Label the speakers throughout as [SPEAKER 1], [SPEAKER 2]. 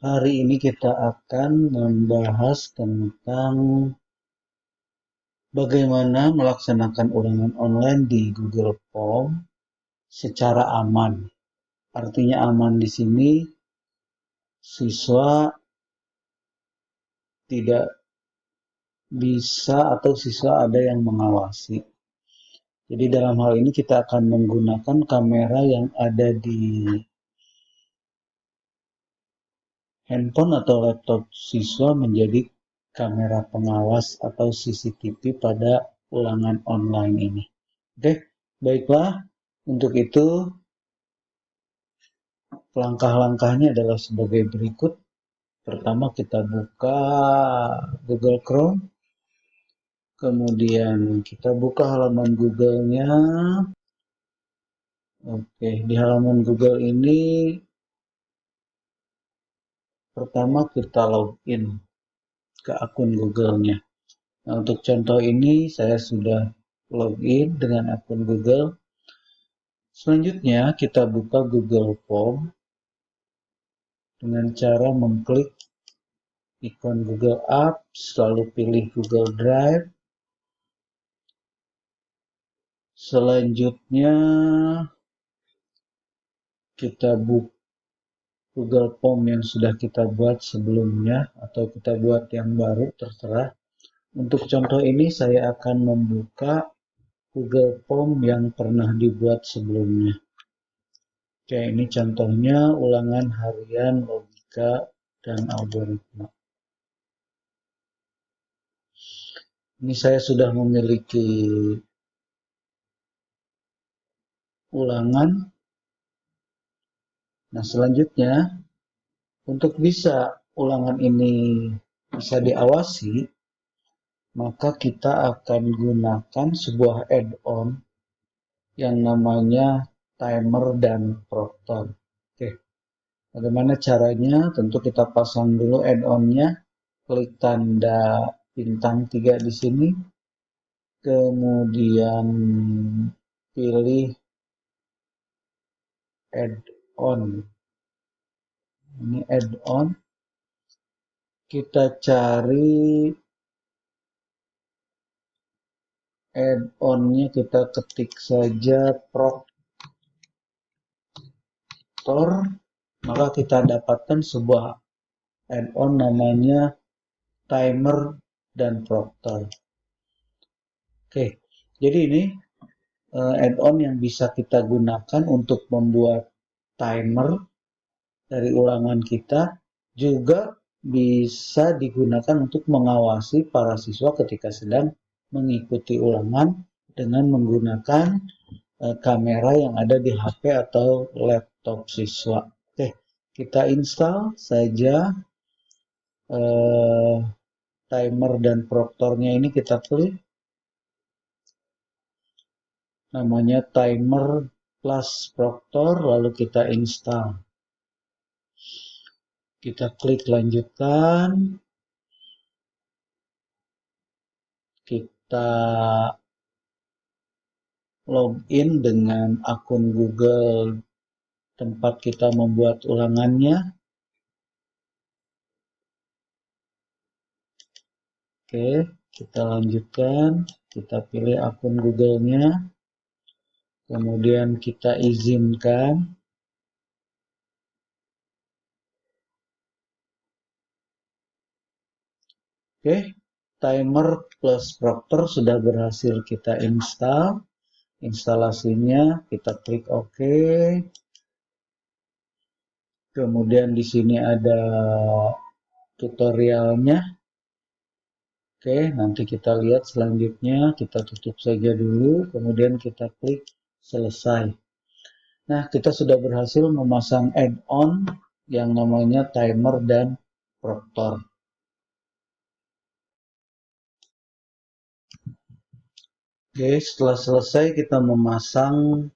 [SPEAKER 1] Hari ini kita akan membahas tentang bagaimana melaksanakan ulangan online di Google Form secara aman. Artinya aman di sini siswa tidak bisa atau siswa ada yang mengawasi. Jadi dalam hal ini kita akan menggunakan kamera yang ada di handphone atau laptop siswa menjadi kamera pengawas atau CCTV pada ulangan online ini. Oke, baiklah. Untuk itu, langkah-langkahnya adalah sebagai berikut. Pertama, kita buka Google Chrome. Kemudian kita buka halaman Google-nya. Oke, di halaman Google ini pertama kita login ke akun Google-nya. Nah, untuk contoh ini saya sudah login dengan akun Google. Selanjutnya kita buka Google Form dengan cara mengklik ikon Google Apps, lalu pilih Google Drive. Selanjutnya kita buka Google Form yang sudah kita buat sebelumnya atau kita buat yang baru, terserah. Untuk contoh ini saya akan membuka Google Form yang pernah dibuat sebelumnya. Oke, ini contohnya ulangan harian logika dan algoritma. Ini saya sudah memiliki ulangan. Nah, selanjutnya untuk bisa ulangan ini bisa diawasi, maka kita akan gunakan sebuah add-on yang namanya timer dan proctor. Oke, bagaimana caranya? Tentu kita pasang dulu add-onnya, klik tanda bintang 3 di sini, kemudian pilih add-on. Ini add-on. Kita cari add-onnya, kita ketik saja proctor, maka kita dapatkan sebuah add-on namanya timer dan proctor. Oke, jadi ini add-on yang bisa kita gunakan untuk membuat timer dari ulangan kita, juga bisa digunakan untuk mengawasi para siswa ketika sedang mengikuti ulangan dengan menggunakan kamera yang ada di HP atau laptop siswa. Oke, kita install saja timer dan proctornya ini, kita klik. Namanya timer plus proctor, lalu kita install. Kita klik lanjutkan. Kita login dengan akun Google tempat kita membuat ulangannya. Oke, kita lanjutkan. Kita pilih akun Google-nya. Kemudian kita izinkan. Oke, timer plus proctor sudah berhasil kita install. Instalasinya kita klik OK. Kemudian di sini ada tutorialnya. Oke, nanti kita lihat selanjutnya. Kita tutup saja dulu, kemudian kita klik selesai. Nah, kita sudah berhasil memasang add-on yang namanya timer dan proctor. Oke, setelah selesai kita memasang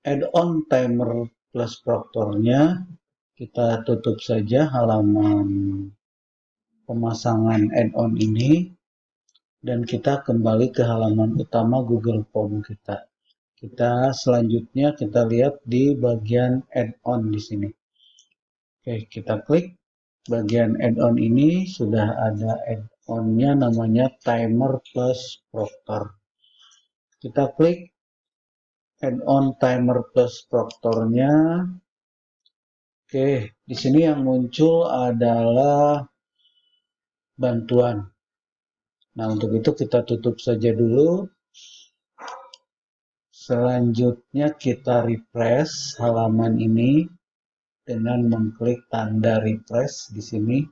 [SPEAKER 1] add-on timer plus proctornya, kita tutup saja halaman pemasangan add-on ini, dan kita kembali ke halaman utama Google Form kita. Kita selanjutnya kita lihat di bagian add-on di sini. Oke, kita klik. bagian add-on ini sudah ada add-onnya namanya Timer plus Proctor. Kita klik add-on Timer plus Proctornya. Oke, di sini yang muncul adalah bantuan. Nah, untuk itu kita tutup saja dulu. Selanjutnya kita refresh halaman ini dengan mengklik tanda refresh di sini.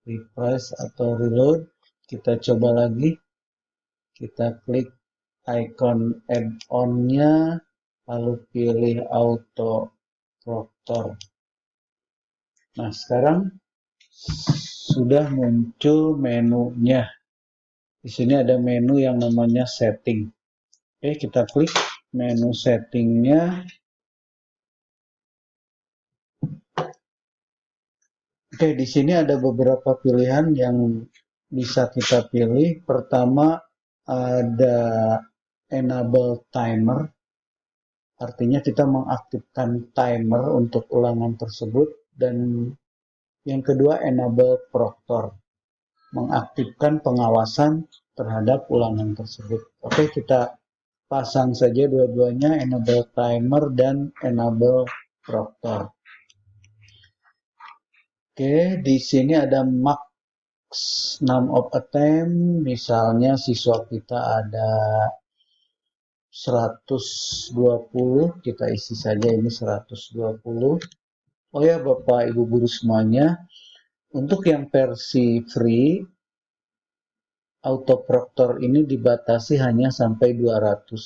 [SPEAKER 1] Refresh atau reload. Kita coba lagi. Kita klik icon add-on-nya, lalu pilih auto proctor. Nah, sekarang sudah muncul menunya. Di sini ada menu yang namanya setting. Oke, kita klik menu settingnya. Oke, di sini ada beberapa pilihan yang bisa kita pilih. Pertama ada enable timer. Artinya kita mengaktifkan timer untuk ulangan tersebut. Dan yang kedua enable proctor. Mengaktifkan pengawasan terhadap ulangan tersebut. Oke, kita pasang saja dua-duanya, enable timer dan enable proctor. Oke, di sini ada max number of attempt, misalnya siswa kita ada 120, kita isi saja ini 120. Oh ya Bapak Ibu Guru semuanya, untuk yang versi free, autoproctor ini dibatasi hanya sampai 200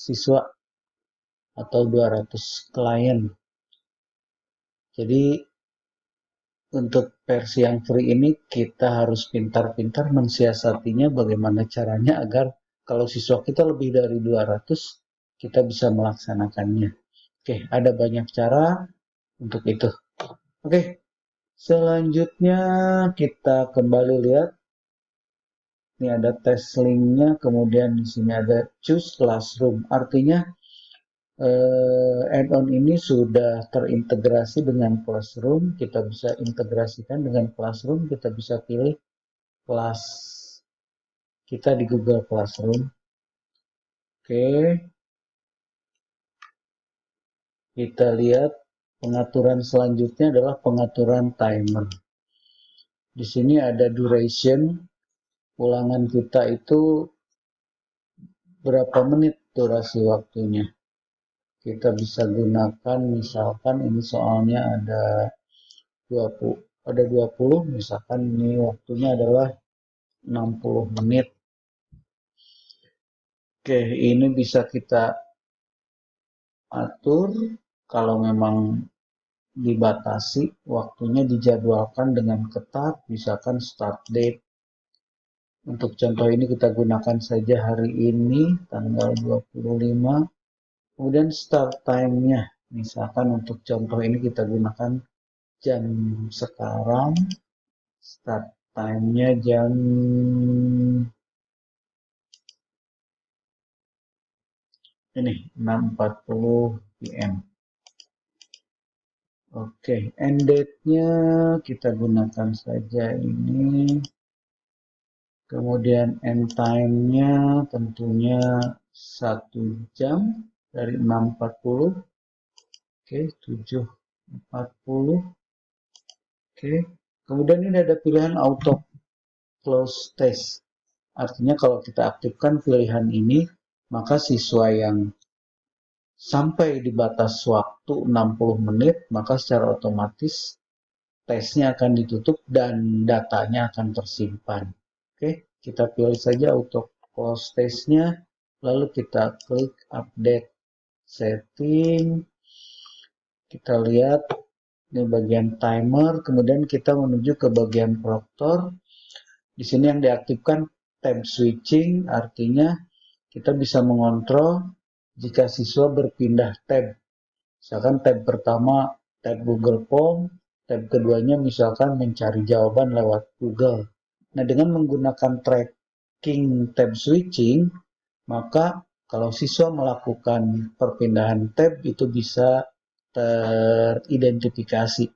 [SPEAKER 1] siswa atau 200 klien. Jadi untuk versi yang free ini kita harus pintar-pintar mensiasatinya bagaimana caranya agar kalau siswa kita lebih dari 200 kita bisa melaksanakannya. Oke, ada banyak cara untuk itu. Oke, selanjutnya kita kembali lihat. Ini ada test linknya, kemudian di sini ada choose classroom. Artinya add-on ini sudah terintegrasi dengan Classroom. Kita bisa integrasikan dengan Classroom. Kita bisa pilih kelas kita di Google Classroom. Oke. Kita lihat pengaturan selanjutnya adalah pengaturan timer. Di sini ada duration. Ulangan kita itu berapa menit durasi waktunya. Kita bisa gunakan misalkan ini soalnya ada 20, misalkan ini waktunya adalah 60 menit. Oke, ini bisa kita atur kalau memang dibatasi, waktunya dijadwalkan dengan ketat, misalkan start date. Untuk contoh ini kita gunakan saja hari ini, tanggal 25. Kemudian start time-nya, misalkan untuk contoh ini kita gunakan jam sekarang, start time-nya jam 6.40 PM. Oke, end date-nya kita gunakan saja ini. Kemudian end time-nya tentunya 1 jam dari 6.40. Oke, 7.40. Oke, kemudian ini ada pilihan auto close test. Artinya kalau kita aktifkan pilihan ini, maka siswa yang sampai di batas waktu 60 menit, maka secara otomatis tesnya akan ditutup dan datanya akan tersimpan. Oke, kita pilih saja auto close testnya, lalu kita klik update setting. Kita lihat ini bagian timer, kemudian kita menuju ke bagian proctor. Di sini yang diaktifkan tab switching, artinya kita bisa mengontrol jika siswa berpindah tab. Misalkan tab pertama tab Google Form, tab keduanya misalkan mencari jawaban lewat Google. Nah, dengan menggunakan tracking tab switching, maka kalau siswa melakukan perpindahan tab itu bisa teridentifikasi.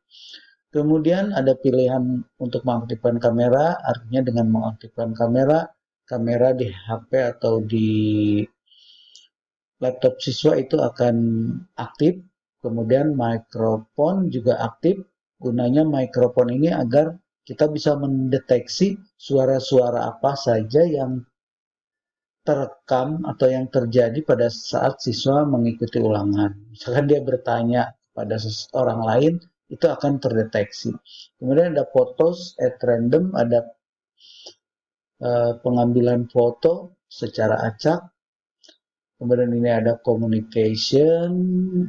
[SPEAKER 1] Kemudian ada pilihan untuk mengaktifkan kamera, artinya dengan mengaktifkan kamera, kamera di HP atau di laptop siswa itu akan aktif. Kemudian mikrofon juga aktif. Gunanya mikrofon ini agar kita bisa mendeteksi suara-suara apa saja yang terekam atau yang terjadi pada saat siswa mengikuti ulangan. Misalkan dia bertanya pada orang lain, itu akan terdeteksi. Kemudian ada photos at random, ada pengambilan foto secara acak. Kemudian ini ada communication,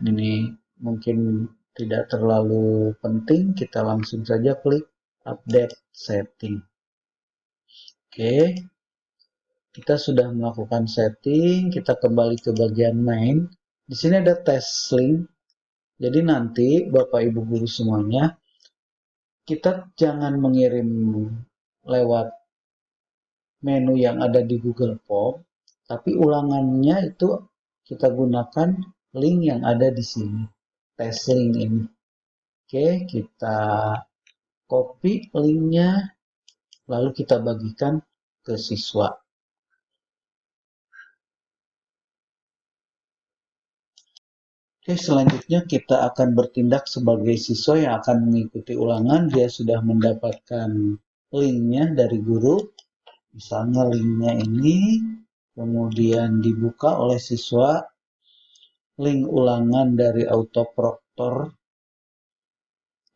[SPEAKER 1] ini mungkin tidak terlalu penting, kita langsung saja klik update setting. Oke, kita sudah melakukan setting, kita kembali ke bagian main. Di sini ada test link. Jadi nanti Bapak Ibu guru semuanya, kita jangan mengirim lewat menu yang ada di Google Form, tapi ulangannya itu kita gunakan link yang ada di sini, test link ini. Oke, kita copy linknya, lalu kita bagikan ke siswa. Oke, selanjutnya kita akan bertindak sebagai siswa yang akan mengikuti ulangan. Dia sudah mendapatkan linknya dari guru. Misalnya linknya ini, kemudian dibuka oleh siswa. Link ulangan dari autoproctor.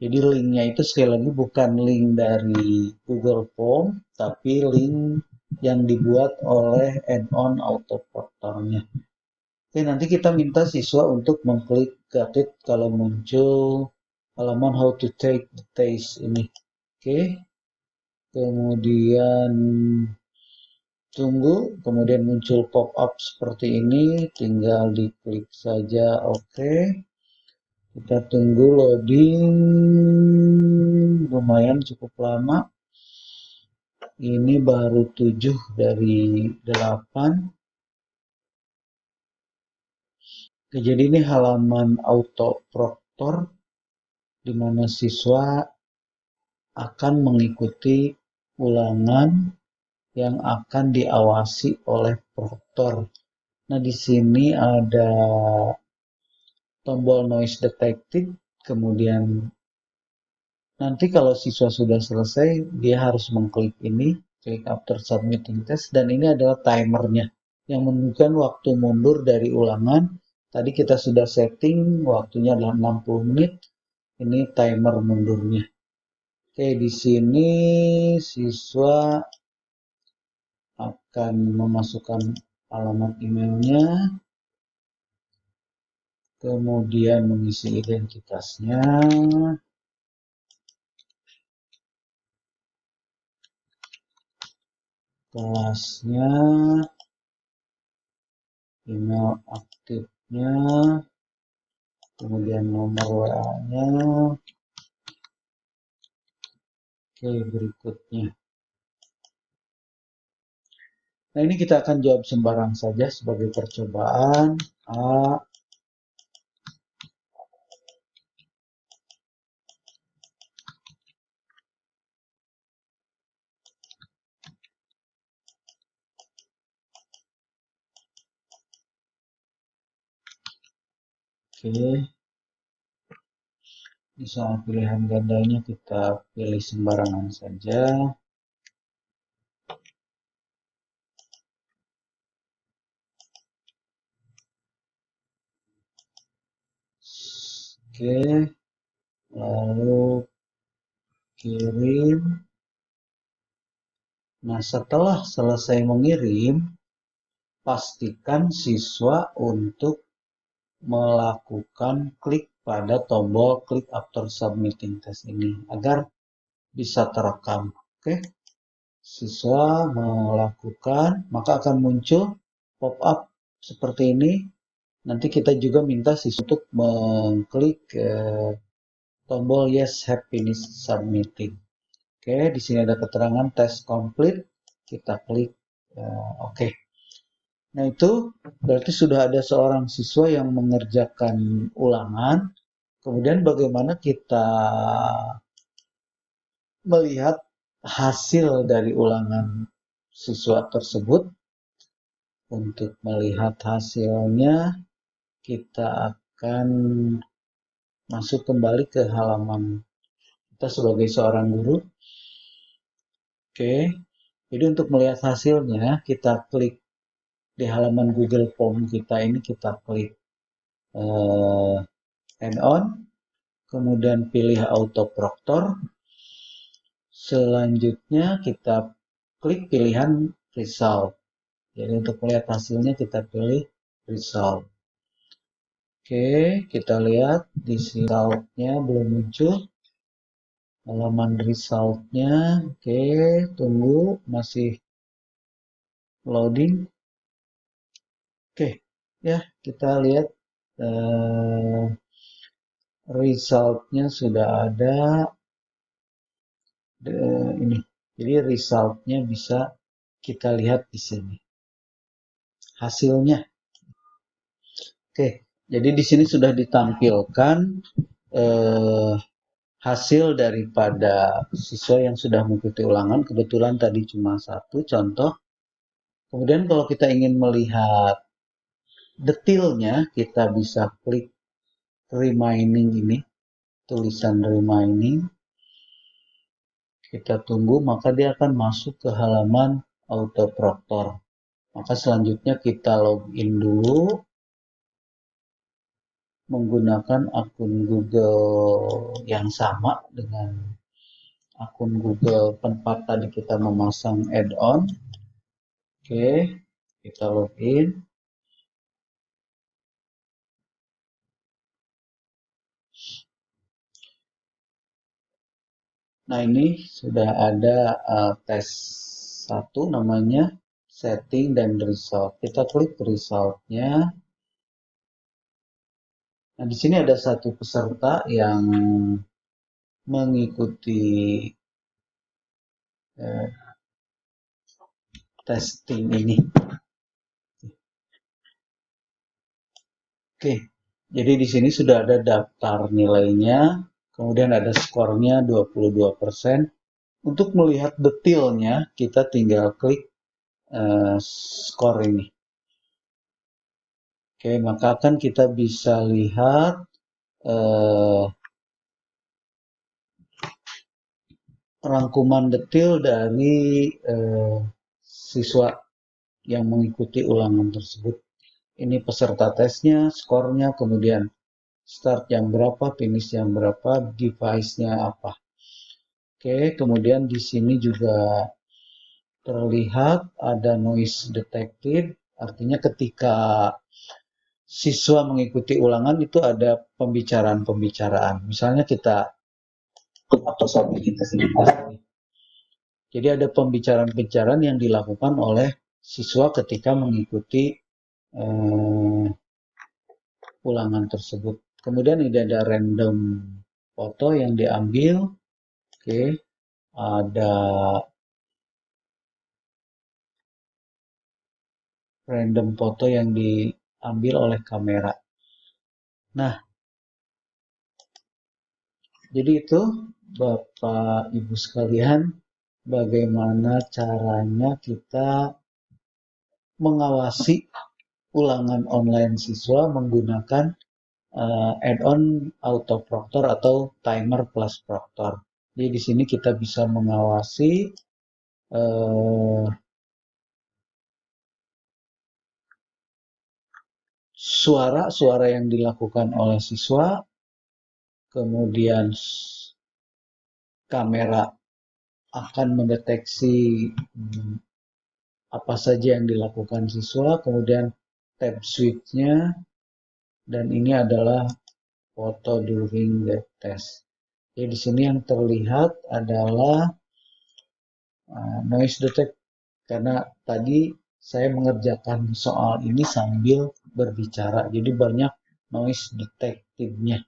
[SPEAKER 1] Jadi linknya itu sekali lagi bukan link dari Google Form, tapi link yang dibuat oleh add-on autoproctornya. Oke, nanti kita minta siswa untuk mengklik got it kalau muncul halaman how to take the test ini. Oke, kemudian tunggu, kemudian muncul pop-up seperti ini, tinggal diklik saja oke. Kita tunggu loading, lumayan cukup lama. Ini baru 7 dari 8. Oke, jadi ini halaman autoproctor di mana siswa akan mengikuti ulangan yang akan diawasi oleh proktor. Nah, di sini ada tombol noise detected, kemudian nanti kalau siswa sudah selesai, dia harus mengklik ini, klik after submitting test, dan ini adalah timernya yang menunjukkan waktu mundur dari ulangan. Tadi kita sudah setting, waktunya adalah 60 menit, ini timer mundurnya. Oke, di sini siswa akan memasukkan alamat emailnya, kemudian mengisi identitasnya, kelasnya, email aktifnya, kemudian nomor WA-nya. Oke, berikutnya. Nah, ini kita akan jawab sembarang saja sebagai percobaan. A. Oke. Misalnya pilihan gandanya kita pilih sembarangan saja. Oke, lalu kirim. Nah, setelah selesai mengirim, pastikan siswa untuk melakukan klik pada tombol klik after submitting test ini agar bisa terekam. Oke, siswa melakukan, maka akan muncul pop-up seperti ini. Nanti kita juga minta siswa untuk mengklik tombol yes have finished submitting. Oke, di sini ada keterangan test complete. Kita klik oke. Nah, itu berarti sudah ada seorang siswa yang mengerjakan ulangan Kemudian bagaimana kita melihat hasil dari ulangan siswa tersebut. Untuk melihat hasilnya, kita akan masuk kembali ke halaman kita sebagai seorang guru. Oke, jadi untuk melihat hasilnya, kita klik di halaman Google Form kita ini, kita klik add-on, kemudian pilih Auto Proctor. Selanjutnya kita klik pilihan Result. Jadi untuk melihat hasilnya kita pilih Result. Oke, kita lihat di resultnya belum muncul. Halaman resultnya, oke, tunggu masih loading. Oke, ya kita lihat resultnya sudah ada. Ini, jadi resultnya bisa kita lihat di sini. Hasilnya, oke, jadi di sini sudah ditampilkan hasil daripada siswa yang sudah mengikuti ulangan. Kebetulan tadi cuma satu contoh. Kemudian kalau kita ingin melihat detailnya, kita bisa klik remaining ini, tulisan remaining. Kita tunggu, maka dia akan masuk ke halaman Auto Proctor. Maka selanjutnya kita login dulu menggunakan akun Google yang sama dengan akun Google tempat tadi kita memasang add-on. Oke, kita login. Nah, ini sudah ada tes 1 namanya setting dan result. Kita klik resultnya. Nah, di sini ada satu peserta yang mengikuti testing ini. Oke, jadi di sini sudah ada daftar nilainya, kemudian ada skornya 22%. Untuk melihat detailnya, kita tinggal klik skor ini. Oke, maka akan kita bisa lihat rangkuman detail dari siswa yang mengikuti ulangan tersebut. Ini peserta tesnya, skornya, kemudian start yang berapa, finish yang berapa, device-nya apa. Oke, kemudian di sini juga terlihat ada noise detected, artinya ketika siswa mengikuti ulangan itu ada pembicaraan-pembicaraan. Misalnya kita atau sampai kita sendiri. Jadi ada pembicaraan-pembicaraan yang dilakukan oleh siswa ketika mengikuti ulangan tersebut. Kemudian ini ada random foto yang diambil. Oke, ada random foto yang diambil oleh kamera. Nah, jadi itu Bapak Ibu sekalian, bagaimana caranya kita mengawasi ulangan online siswa menggunakan add-on Auto Proctor atau Timer plus Proctor. Jadi di sini kita bisa mengawasi suara-suara yang dilakukan oleh siswa, kemudian kamera akan mendeteksi apa saja yang dilakukan siswa, kemudian tab switch-nya, dan ini adalah foto during the test. Jadi di sini yang terlihat adalah noise detect, karena tadi saya mengerjakan soal ini sambil berbicara, jadi banyak noise detective-nya.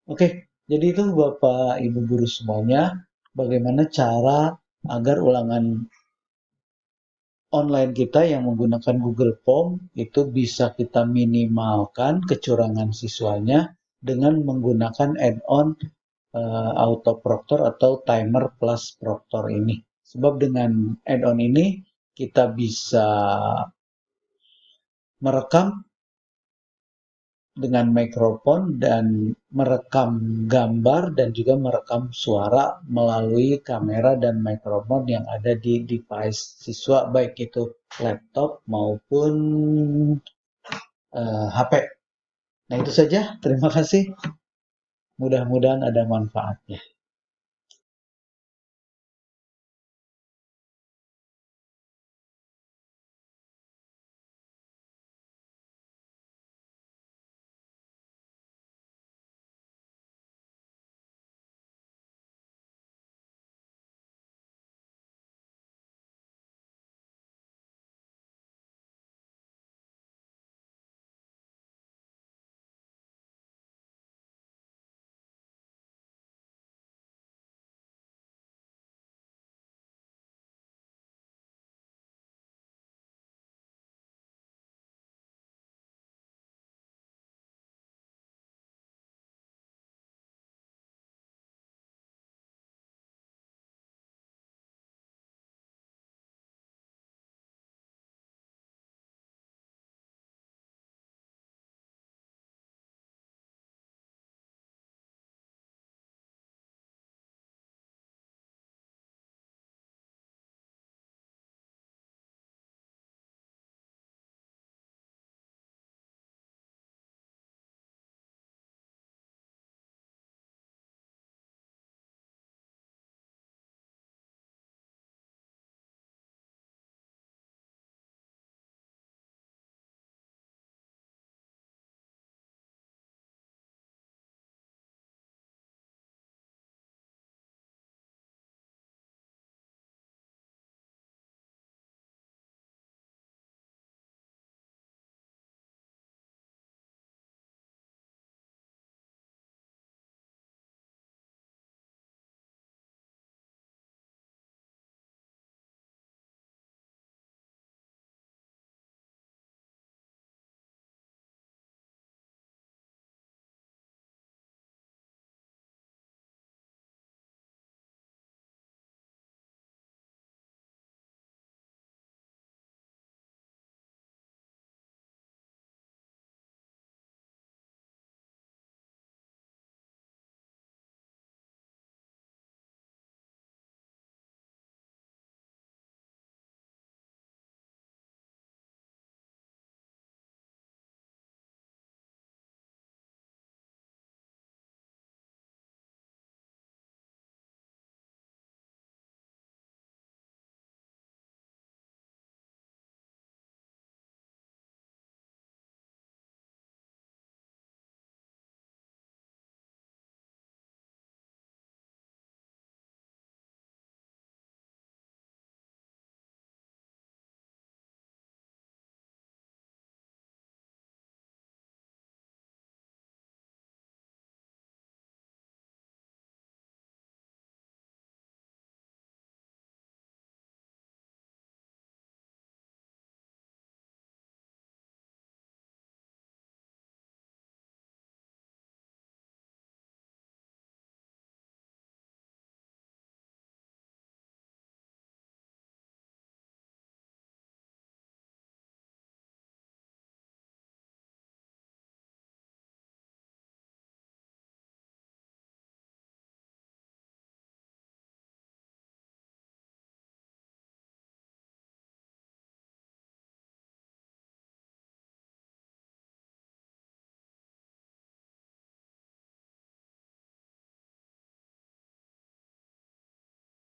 [SPEAKER 1] Oke, jadi itu Bapak Ibu guru semuanya, bagaimana cara agar ulangan online kita yang menggunakan Google Form itu bisa kita minimalkan kecurangan siswanya dengan menggunakan add-on auto proctor atau timer plus proctor ini. Sebab dengan add-on ini kita bisa merekam dengan mikrofon dan merekam gambar dan juga merekam suara melalui kamera dan mikrofon yang ada di device siswa, baik itu laptop maupun HP. Nah, itu saja. Terima kasih. Mudah-mudahan ada manfaatnya.